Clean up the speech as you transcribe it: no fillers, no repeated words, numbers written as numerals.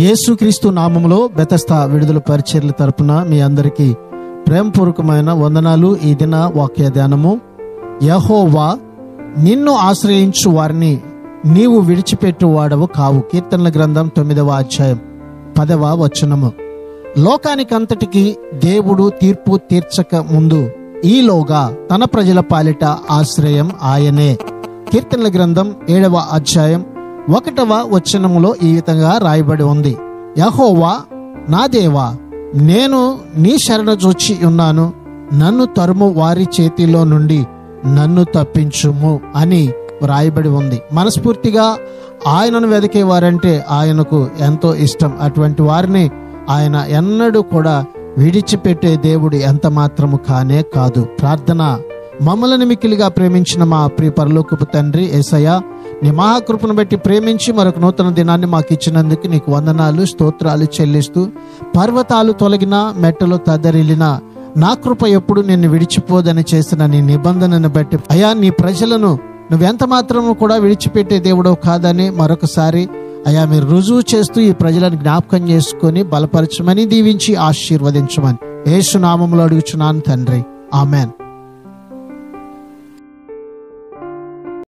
యేసుక్రీస్తు నామములో బెతస్తా విడుదల పరిచర్ల తరపున మీ అందరికీ ప్రేమపూర్వకమైన వందనాలు. ఈ దిన వాక్య ధ్యానము, యెహోవా నిన్ను ఆశ్రయించు వారిని నీవు విడిచిపెట్టు వాడవు కావు. కీర్తనల గ్రంథం 9వ అధ్యాయం 10వ వచనము. లోకానికంతటికి దేవుడు తీర్పు తీర్చక ముందు ఈలోగా తన ప్రజల పాలిట ఆశ్రయం ఆయనే. కీర్తనల గ్రంథం 7వ అధ్యాయం 1వ వచనములో ఈ విధంగా రాయబడి ఉంది, యెహోవా నా దేవా, నేను నీ శరణ జొచ్చి ఉన్నాను, నన్ను తరుము వారి చేతిలో నుండి నన్ను తప్పించుము అని రాయబడి ఉంది. మనస్ఫూర్తిగా ఆయనను వెదికే వారంటే ఆయనకు ఎంతో ఇష్టం. అటువంటి వారిని ఆయన ఎన్నడూ కూడా విడిచిపెట్టే దేవుడు ఎంత మాత్రము కానే కాదు. ప్రార్థన. మమ్మల్ని మిక్కిలిగా ప్రేమించిన మా ప్రియ పరలోకపు తండ్రి యేసయ్యా, నీ మహాకృపను బట్టి ప్రేమించి మరొక నూతన దినాన్ని మాకు ఇచ్చినందుకు నీకు వందనాలు, స్తోత్రాలు చెల్లిస్తూ, పర్వతాలు తొలగినా మెట్టలు తదరిల్లినా నా కృప ఎప్పుడు నిన్ను విడిచిపోదని చేసిన నీ నిబంధనను బట్టి అయా, నీ ప్రజలను నువ్వెంత మాత్రము కూడా విడిచిపెట్టే దేవుడో కాదని మరొకసారి అయా మీరు రుజువు చేస్తూ ఈ ప్రజలను జ్ఞాపకం చేసుకొని బలపరచమని, దీవించి ఆశీర్వదించమని యేసు నామములో అడుగుచున్నాను తండ్రి, ఆమెన్.